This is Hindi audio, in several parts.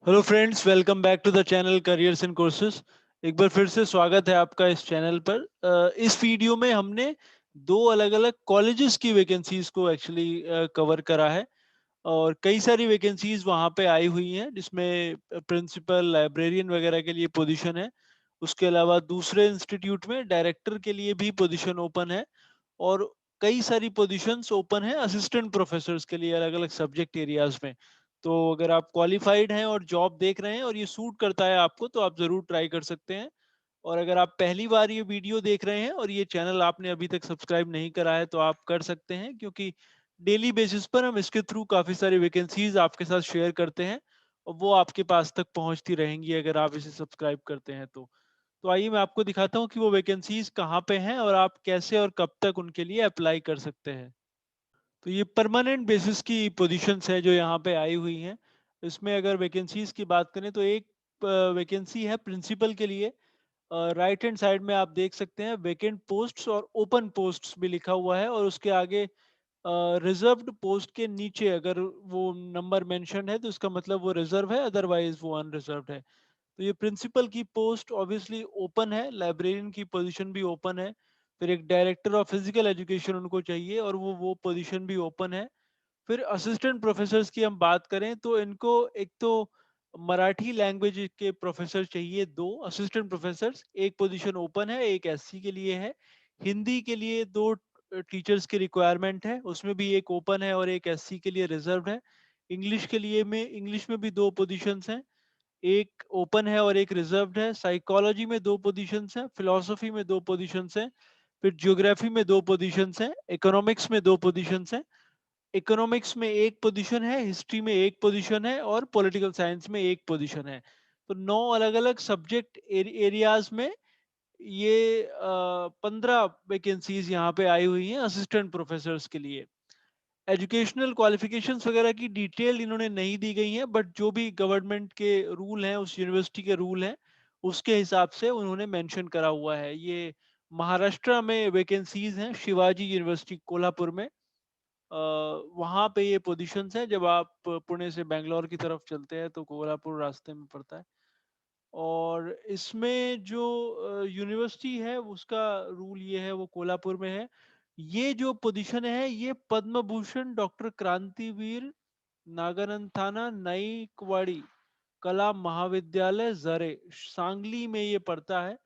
Hello friends, welcome back to the channel careers and courses. एक बार फिर से स्वागत है आपका इस चैनल पर। इस वीडियो में हमने दो अलग अलग कॉलेजेस की वैकेंसीज को एक्चुअली कवर करा है। और कई सारी वैकेंसीज वहाँ पे आई हुई हैं जिसमें प्रिंसिपल लाइब्रेरियन वगैरह के लिए पोजीशन है। उसके अलावा दूसरे इंस्टीट्यूट में डायरेक्टर के लिए भी पोजीशन ओपन है। और कई सारी पोजीशंस ओपन है असिस्टेंट प्रोफेसर्स के लिए अलग अलग सब्जेक्ट एरियाज में। तो अगर आप क्वालिफाइड हैं और जॉब देख रहे हैं और ये सूट करता है आपको तो आप जरूर ट्राई कर सकते हैं। और अगर आप पहली बार ये वीडियो देख रहे हैं और ये चैनल आपने अभी तक सब्सक्राइब नहीं करा है तो आप कर सकते हैं, क्योंकि डेली बेसिस पर हम इसके थ्रू काफी सारी वैकेंसीज आपके साथ शेयर करते हैं और वो आपके पास तक पहुंचती रहेंगी अगर आप इसे सब्सक्राइब करते हैं तो आइए मैं आपको दिखाता हूँ कि वो वैकेंसीज कहाँ पे हैं और आप कैसे और कब तक उनके लिए अप्लाई कर सकते हैं। तो ये परमानेंट बेसिस की पोजीशंस है जो यहाँ पे आई हुई हैं। इसमें अगर वैकेंसीज की बात करें तो एक वैकेंसी है प्रिंसिपल के लिए। राइट हैंड साइड में आप देख सकते हैं वेकेंट पोस्ट्स और ओपन पोस्ट्स भी लिखा हुआ है, और उसके आगे रिजर्व्ड पोस्ट के नीचे अगर वो नंबर मेंशन है तो इसका मतलब वो रिजर्व है, अदरवाइज वो अनरिजर्व्ड है। तो ये प्रिंसिपल की पोस्ट ऑब्वियसली ओपन है, लाइब्रेरियन की पोजीशन भी ओपन है, फिर एक डायरेक्टर ऑफ फिजिकल एजुकेशन उनको चाहिए और वो पोजीशन भी ओपन है। फिर असिस्टेंट प्रोफेसर्स की हम बात करें तो इनको एक तो मराठी लैंग्वेज के प्रोफेसर चाहिए, दो असिस्टेंट प्रोफेसर्स, एक पोजीशन ओपन है, एक एससी के लिए है। हिंदी के लिए दो टीचर्स की रिक्वायरमेंट है, उसमें भी एक ओपन है और एक एससी के लिए रिजर्व है। इंग्लिश में भी दो पोजीशंस हैं, एक ओपन है और एक रिजर्व्ड है। साइकोलॉजी में दो पोजीशंस हैं, फिलोसफी में दो पोजीशंस हैं, फिर ज्योग्राफी में दो पोजीशंस हैं, इकोनॉमिक्स में दो पोजीशंस हैं। इकोनॉमिक्स में एक पोजीशन है, हिस्ट्री में एक पोजीशन है और पॉलिटिकल साइंस में एक पोजीशन है। तो नौ अलग अलग सब्जेक्ट एरियाज में ये 15 वैकेंसीज यहाँ पे आई हुई हैं असिस्टेंट प्रोफेसर्स के लिए। एजुकेशनल क्वालिफिकेशंस वगैरह की डिटेल इन्होंने नहीं दी गई है, बट जो भी गवर्नमेंट के रूल हैं, उस यूनिवर्सिटी के रूल हैं, उसके हिसाब से उन्होंने मेंशन करा हुआ है। ये महाराष्ट्र में वैकेंसीज हैं, शिवाजी यूनिवर्सिटी कोल्हापुर में। वहाँ पे ये पोजीशंस हैं। जब आप पुणे से बेंगलोर की तरफ चलते हैं तो कोल्हापुर रास्ते में पड़ता है। और इसमें जो यूनिवर्सिटी है उसका रूल ये है, वो कोल्हापुर में है। ये जो पोजीशन है ये पद्म भूषण डॉक्टर क्रांतिवीर नागनंथाना नाईकवाड़ी कला महाविद्यालय जरे सांगली में ये पड़ता है।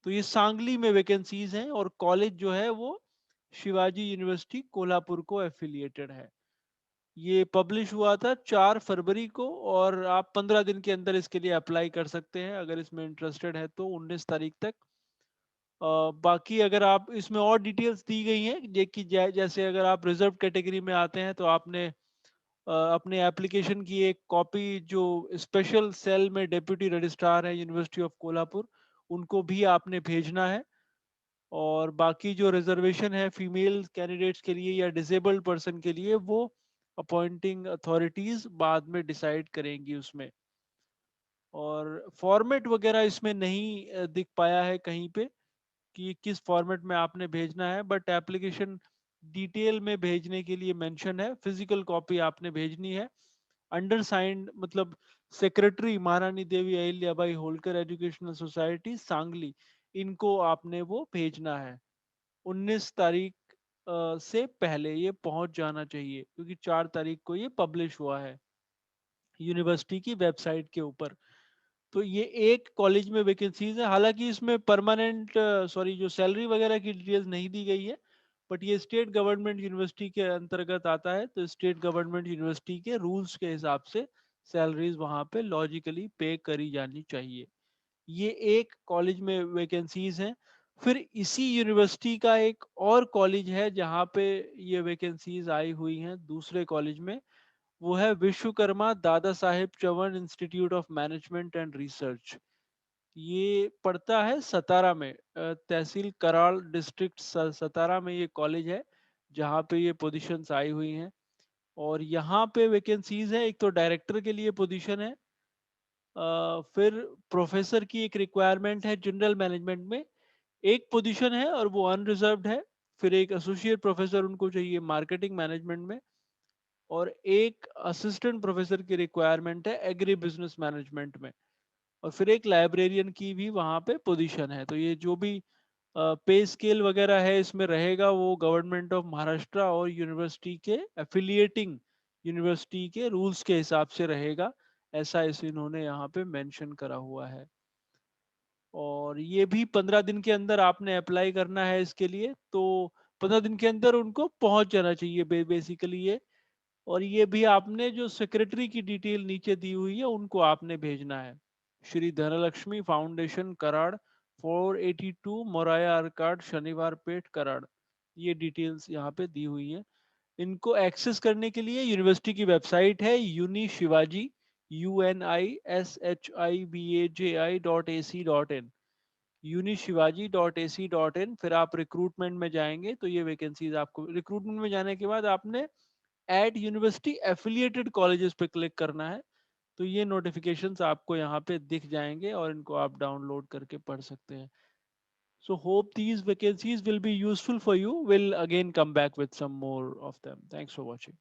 तो ये सांगली में वैकेंसीज हैं और कॉलेज जो है वो शिवाजी यूनिवर्सिटी कोल्हापुर को एफिलिएटेड है। ये पब्लिश हुआ था 4 फरवरी को, और आप 15 दिन के अंदर इसके लिए अप्लाई कर सकते हैं अगर इसमें इंटरेस्टेड है तो 19 तारीख तक। बाकी अगर आप इसमें और डिटेल्स दी गई हैं जैसे अगर आप रिजर्व कैटेगरी में आते हैं तो आपने अपने एप्लीकेशन की एक कॉपी जो स्पेशल सेल में डेप्यूटी रजिस्ट्रार है यूनिवर्सिटी ऑफ कोल्हापुर उनको भी आपने भेजना है। और बाकी जो रिजर्वेशन है फीमेल कैंडिडेट्स के लिए या डिसेबल्ड पर्सन के लिए वो अपॉइंटिंग अथॉरिटीज बाद में डिसाइड करेंगी उसमें। और फॉर्मेट वगैरह इसमें नहीं दिख पाया है कहीं पे कि किस फॉर्मेट में आपने भेजना है, बट एप्लीकेशन डिटेल में भेजने के लिए मेंशन है। फिजिकल कॉपी आपने भेजनी है, अंडर साइंड, मतलब सेक्रेटरी महारानी देवी अहिल्याबाई होलकर एजुकेशनल सोसाइटी सांगली, इनको आपने वो भेजना है। 19 तारीख से पहले ये पहुंच जाना चाहिए, क्योंकि 4 तारीख को ये पब्लिश हुआ है यूनिवर्सिटी की वेबसाइट के ऊपर। तो ये एक कॉलेज में वैकेंसीज है, हालांकि इसमें परमानेंट सॉरी जो सैलरी वगैरह की डिटेल्स नहीं दी गई है, बट ये स्टेट गवर्नमेंट यूनिवर्सिटी के अंतर्गत आता है तो स्टेट गवर्नमेंट यूनिवर्सिटी के रूल्स के हिसाब से सैलरीज वहाँ पे लॉजिकली पे करी जानी चाहिए। ये एक कॉलेज में वैकेंसीज हैं। फिर इसी यूनिवर्सिटी का एक और कॉलेज है जहाँ पे ये वैकेंसीज आई हुई हैं दूसरे कॉलेज में, वो है Vishwakarma Dada Saheb Chauhan institute of management and research. ये पड़ता है सतारा में, तहसील कराड़ डिस्ट्रिक्ट सतारा में ये कॉलेज है जहाँ पे ये पोजीशंस आई हुई हैं। और यहाँ पे वैकेंसीज है, एक तो डायरेक्टर के लिए पोजीशन है, फिर प्रोफेसर की एक रिक्वायरमेंट है जनरल मैनेजमेंट में, एक पोजीशन है और वो अनरिजर्व्ड है। फिर एक एसोसिएट प्रोफेसर उनको चाहिए मार्केटिंग मैनेजमेंट में। और एक असिस्टेंट प्रोफेसर की रिक्वायरमेंट है एग्री बिजनेस मैनेजमेंट में, और फिर एक लाइब्रेरियन की भी वहाँ पे पोजीशन है। तो ये जो भी पे स्केल वगैरह है इसमें रहेगा वो गवर्नमेंट ऑफ महाराष्ट्र और यूनिवर्सिटी के एफिलिएटिंग यूनिवर्सिटी के रूल्स के हिसाब से रहेगा, ऐसा इस इन्होंने यहाँ पे मेंशन करा हुआ है। और ये भी 15 दिन के अंदर आपने अप्लाई करना है इसके लिए, तो 15 दिन के अंदर उनको पहुंच जाना चाहिए बेसिकली ये। और ये भी आपने जो सेक्रेटरी की डिटेल नीचे दी हुई है उनको आपने भेजना है। श्री धनलक्ष्मी फाउंडेशन कराड़, 482 मोराया आर्काड, शनिवार पेट कराड़, ये डिटेल्स यहाँ पे दी हुई है। इनको एक्सेस करने के लिए यूनिवर्सिटी की वेबसाइट है यूनि शिवाजी, UNISHIVAJI.AC.in, uniShivaji.ac.in। फिर आप रिक्रूटमेंट में जाएंगे तो ये वैकेंसीज आपको, रिक्रूटमेंट में जाने के बाद आपने एड यूनिवर्सिटी एफिलिएटेड कॉलेजेस पे क्लिक करना है, तो ये नोटिफिकेशंस आपको यहाँ पे दिख जाएंगे और इनको आप डाउनलोड करके पढ़ सकते हैं। So hope these vacancies will be useful for you. We'll again come back with some more of them. Thanks for watching.